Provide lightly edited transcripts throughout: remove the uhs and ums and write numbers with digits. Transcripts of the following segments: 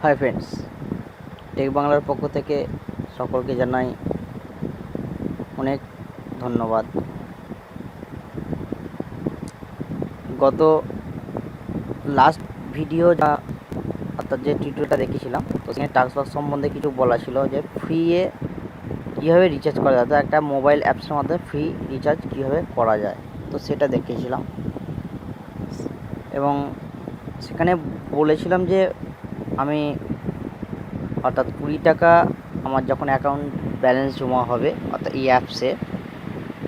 Hi friends, take বাংলার পক্ষ থেকে সকলকে জানাই অনেক ধন্যবাদ। গত লাস্ট ভিডিও অর্থাৎ যে টিউটোরিয়ালটা দেখেছিলাম, তো সেখানে টাস্কবক্স সম্বন্ধে কিছু বলা ছিল যে ফ্রিয়ে কীভাবে রিচার্জ করা যায়, তো একটা মোবাইল অ্যাপসের মাধ্যমে ফ্রি রিচার্জ কীভাবে করা যায়, তো সেটা দেখিয়েছিলাম। এবং সেখানে বলেছিলাম যে আমি অর্থাৎ 20 টাকা আমার যখন অ্যাকাউন্ট ব্যালেন্স জমা হবে অর্থাৎ এই অ্যাপসে,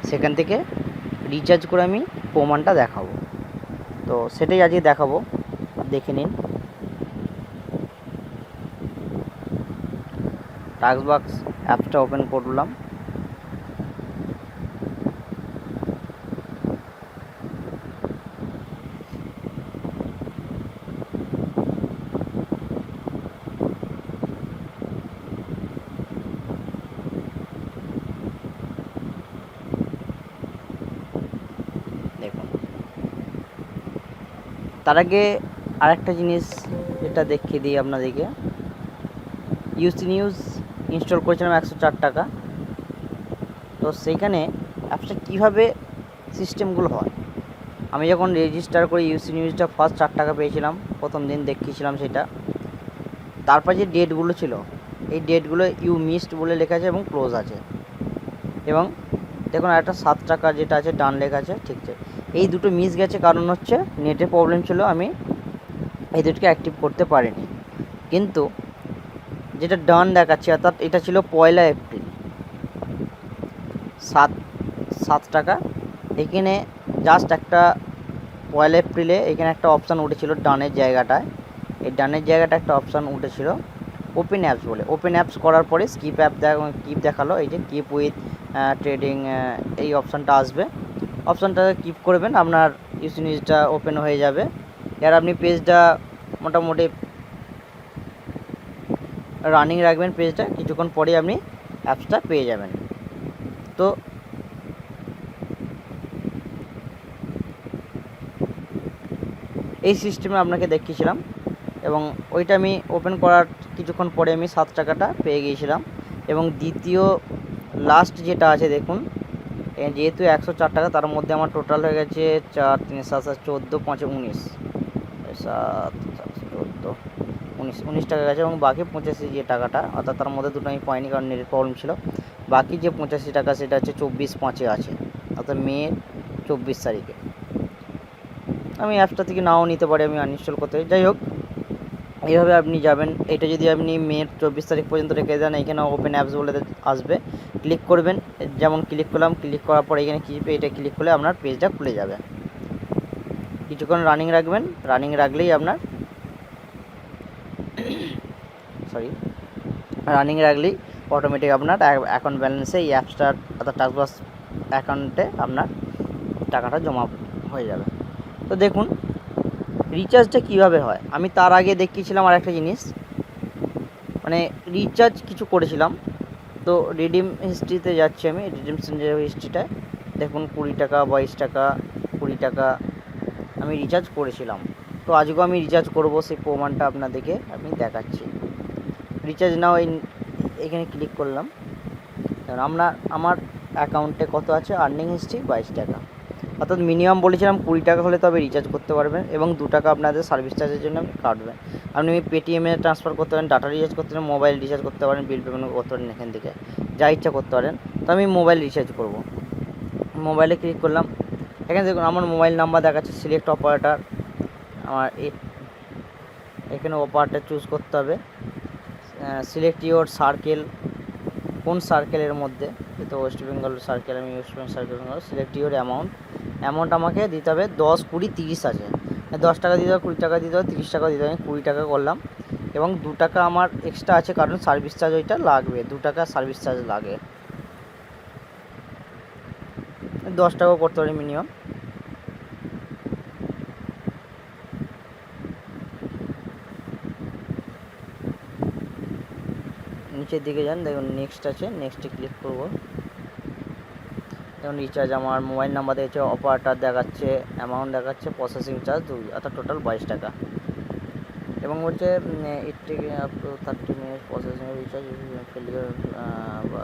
সেখান থেকে রিচার্জ করে আমি প্রমাণটা দেখাবো। তো সেটাই আজকে দেখাবো, দেখে নিন। টাস্কবক্স অ্যাপসটা ওপেন করলাম। দেখুন, তার আগে আরেকটা জিনিস যেটা দেখিয়ে দিই আপনাদেরকে। ইউসি নিউজ ইনস্টল করেছিলাম 104 টাকা। তো সেইখানে অ্যাপসটা কীভাবে সিস্টেমগুলো হয়, আমি যখন রেজিস্টার করে ইউসি নিউজটা ফার্স্ট 4 টাকা পেয়েছিলাম, প্রথম দিন দেখিয়েছিলাম সেটা। তারপর যে ডেটগুলো ছিল, এই ডেটগুলো ইউ মিসড বলে লেখা আছে এবং ক্লোজ আছে। এবং দেখুন আরেকটা 7 টাকা যেটা আছে ডান লেখা আছে, ঠিক আছে। এই দুটো মিস গেছে, কারণ হচ্ছে নেটে প্রবলেম ছিল, আমি এই দুটোকে অ্যাক্টিভ করতে পারিনি। কিন্তু যেটা ডান দেখাচ্ছে অর্থাৎ এটা ছিল 1 এপ্রিল 7 টাকা। এখানে জাস্ট একটা 1 এপ্রিলে এখানে একটা অপশান উঠেছিল ডানের জায়গাটায়, এই ডানের জায়গাটা একটা অপশান উঠেছিল ওপেন অ্যাপস বলে। ওপেন অ্যাপস করার পরে স্কিপ দেখালো, এই যে কিপ উইথ ট্রেডিং এই অপশানটা আসবে। অপশানটা কিপ করবেন, আপনার ইউসি নিউজটা ওপেন হয়ে যাবে। এর আপনি পেজটা মোটামুটি রানিং রাখবেন, পেজটা কিছুক্ষণ পরে আপনি অ্যাপসটা পেয়ে যাবেন। তো এই সিস্টেমে আপনাকে দেখিয়েছিলাম, এবং ওইটা আমি ওপেন করার কিছুক্ষণ পরে আমি 7 টাকাটা পেয়ে গিয়েছিলাম। এবং দ্বিতীয় লাস্ট যেটা আছে দেখুন, যেহেতু 104 টাকা, তার মধ্যে আমার টোটাল হয়ে গেছে 4 3 7 7 14 5 19 7 14 19 টাকা গেছে। এবং বাকি 85 যে টাকাটা, অর্থাৎ তার মধ্যে দুটো আমি পাইনি কারণ নেটের প্রবলেম ছিল। বাকি যে 85 টাকা সেটা হচ্ছে 24/5 আছে, অর্থাৎ মে 24 তারিখে। আমি অ্যাপসটা থেকে নাও নিতে পারি, আমি আনইনস্টল করতে। যাই হোক, এইভাবে আপনি যাবেন। এটা যদি আপনি মে 24 তারিখ পর্যন্ত রেখে দেন, এখানে ওপেন অ্যাপস বলে আসবে, ক্লিক করবেন। যেমন ক্লিক করলাম, ক্লিক করার পর এখানে কি এটা ক্লিক করলে আপনার পেজটা খুলে যাবে। কিছুক্ষণ রানিং রাখবেন, রানিং রাখলেই আপনার রানিং রাখলেই অটোমেটিক আপনার অ্যাকাউন্ট ব্যালেন্সে এই অ্যাপসটার অর্থাৎ টাস্কবক্স অ্যাকাউন্টে আপনার টাকাটা জমা হয়ে যাবে। তো দেখুন রিচার্জটা কিভাবে হয়, আমি তার আগে দেখিয়েছিলাম আর একটা জিনিস, মানে রিচার্জ কিছু করেছিলাম। তো রিডিম হিস্ট্রিতে যাচ্ছি আমি, রিডিমশন যে হিস্ট্রিটায় দেখুন 20 টাকা 22 টাকা 20 টাকা আমি রিচার্জ করেছিলাম। তো আজকেও আমি রিচার্জ করব, সেই প্রমাণটা আপনাদেরকে আমি দেখাচ্ছি। রিচার্জ নাও এখানে ক্লিক করলাম। আমার অ্যাকাউন্টে কত আছে, আর্নিং হিস্ট্রি 22 টাকা। অর্থাৎ মিনিমাম বলেছিলাম 20 টাকা হলে তবে রিচার্জ করতে পারবেন, এবং 2 টাকা আপনাদের সার্ভিস চার্জের জন্য কাটবেন। আপনি পেটিএমে ট্রান্সফার করতে পারেন, ডাটা রিচার্জ করতে পারেন, মোবাইল রিচার্জ করতে পারেন, বিল পেমেন্ট করতে পারেন, এখান থেকে যা ইচ্ছা করতে পারেন। তো আমি মোবাইল রিচার্জ করব, মোবাইলে ক্লিক করলাম। এখানে দেখুন আমার মোবাইল নাম্বার দেখাচ্ছে, সিলেক্ট অপারেটর। আমার এখানে অপারেটর চুজ করতে হবে। সিলেক্ট ইওর সার্কেল, কোন সার্কেলের মধ্যে, তো ওয়েস্ট বেঙ্গল সার্কেল, আমি West Bengal circle. Select your amount আমাকে দিতে হবে 10 20 30 আছে। 10 টাকা দিতে হবে, 20 টাকা দিতে হবে, 30 টাকা দিতে হবে। আমি 20 টাকা করলাম, এবং 2 টাকা আমার এক্সট্রা আছে কারণ সার্ভিস চার্জ ওইটা লাগবে, 2 টাকা সার্ভিস চার্জ লাগে। 10 টাকাও করতে পারি মিনিমাম। নিচের দিকে যান, দেখুন নেক্সট আছে, নেক্সটে ক্লিক করব। যেমন রিচার্জ আমার মোবাইল নাম্বার দেখছে, অপারেটর দেখাচ্ছে, অ্যামাউন্ট দেখাচ্ছে, প্রসেসিং চার্জ 2, অর্থাৎ টোটাল 22 টাকা। এবং বলছে it take up to 30 minute processing recharge failure বা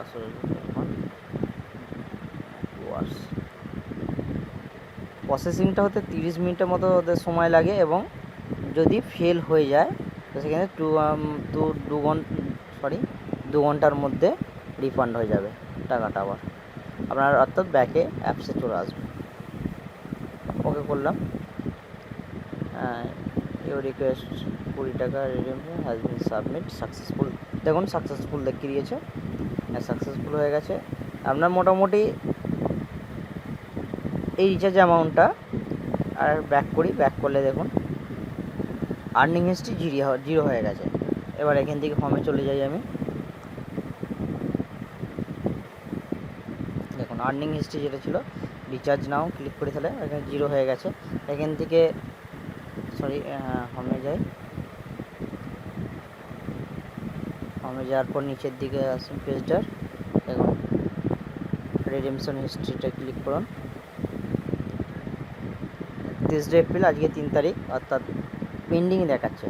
ওয়ার্স। প্রসেসিংটা হতে 30 মিনিটের মতো ওদের সময় লাগে, এবং যদি ফেল হয়ে যায় তো সেখানে 2 ঘন্টার মধ্যে রিফান্ড হয়ে যাবে টাকাটা আবার আপনার, অর্থাৎ ব্যাকে অ্যাপসে চলে আসবে। ওকে করলাম। ইউর রিকোয়েস্ট 20 টাকা redeem has been submit successful. দেখুন সাকসেসফুল দেখিয়ে দিয়েছে, সাকসেসফুল হয়ে গেছে আপনার মোটামুটি এই রিচার্জ অ্যামাউন্টটা। আর ব্যাক করি, ব্যাক করলে দেখুন আর্নিং হিস্ট্রি জিরো হয়ে গেছে। এবার এখান থেকে হোমে চলে যাই আমি, দেখুন আর্নিং হিস্ট্রি যেটা ছিল রিচার্জ নাও ক্লিক করি, তাহলে এখানে জিরো হয়ে গেছে। এখান থেকে হোমে যাই, হোমে যাওয়ার পর নিচের দিকে আসুন পেজটার, দেখুন রিডিমশন হিস্ট্রিটা ক্লিক করুন। 30 এপ্রিল, আজকে 3 তারিখ, অর্থাৎ পেন্ডিং দেখাচ্ছে।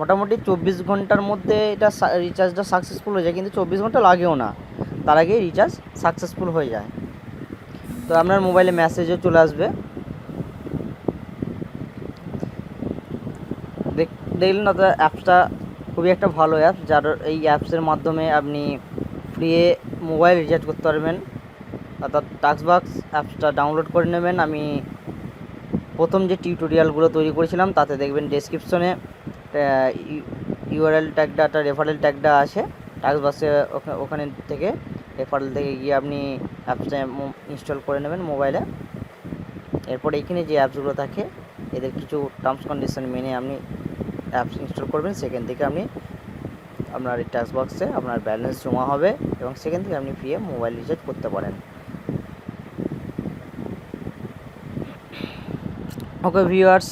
মোটামুটি 24 ঘন্টার মধ্যে এটা রিচার্জটা সাকসেসফুল হয়ে যায়, কিন্তু 24 ঘন্টা লাগেও না, তার আগে রিচার্জ সাকসেসফুল হয়ে যায়। তো আপনার মোবাইলে মেসেজও চলে আসবে। দেখলেন অর্থাৎ অ্যাপসটা খুবই একটা ভালো অ্যাপ, যার এই অ্যাপসের মাধ্যমে আপনি ফ্রিয়ে মোবাইল রিচার্জ করতে পারবেন। অর্থাৎ টাক্সবাক্স অ্যাপসটা ডাউনলোড করে নেবেন। আমি প্রথম যে টিউটোরিয়ালগুলো তৈরি করেছিলাম তাতে দেখবেন ডেসক্রিপশনে ইউআরএল ট্যাগটা, একটা রেফারেল ট্যাগটা আছে টাক্সবাক্সে, ওখানে থেকে রেফারেল থেকে গিয়ে আপনি অ্যাপসটা ইনস্টল করে নেবেন মোবাইলে। এরপর এখানে যে অ্যাপসগুলো থাকে এদের কিছু টার্মস কন্ডিশন মেনে আপনি অ্যাপস ইনস্টল করবেন, সেখান থেকে আপনি আপনার এই টাক্সবাক্সে আপনার ব্যালেন্স জমা হবে, এবং সেখান থেকে আপনি ফ্রিয়ে মোবাইল রিচার্জ করতে পারেন। ওকে ভিউয়ার্স,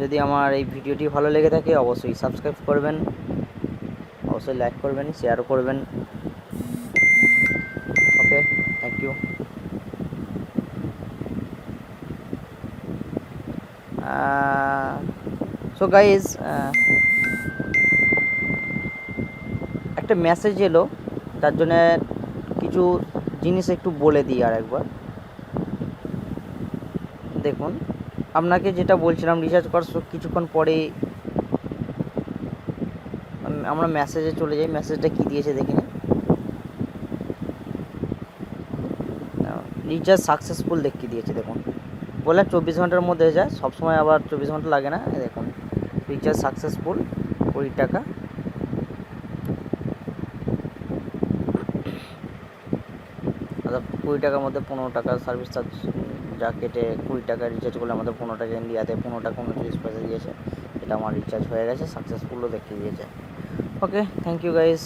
যদি আমার এই ভিডিওটি ভালো লেগে থাকে অবশ্যই সাবস্ক্রাইব করবেন, অবশ্যই লাইক করবেন, শেয়ারও করবেন। ওকে, থ্যাংক ইউ। সো গাইজ, একটা মেসেজ এলো, তার জন্য কিছু জিনিস একটু বলে দিই আর একবার। দেখুন আপনাকে যেটা বলছিলাম, রিচার্জ করার কিছুক্ষণ পরে আমরা মেসেজে চলে যাই। মেসেজটা কি দিয়েছে দেখে নিন, রিচার্জ সাকসেসফুল দেখিয়ে দিয়েছে। দেখুন বলে 24 ঘন্টার মধ্যে হয়ে যায়, সবসময় আবার 24 ঘন্টা লাগে না। দেখুন রিচার্জ সাকসেসফুল 20 টাকা। অর্থাৎ 20 টাকার মধ্যে 15 টাকা সার্ভিস চার্জ যা কেটে 20 টাকা রিচার্জ করলে আমাদের 15 টাকা ইন্ডিয়াতে 15 টাকা 29 পয়সা দিয়েছে। এটা আমার রিচার্জ হয়ে গেছে, সাকসেসফুলও দেখিয়ে দিয়েছে। ওকে, থ্যাংক ইউ গাইস।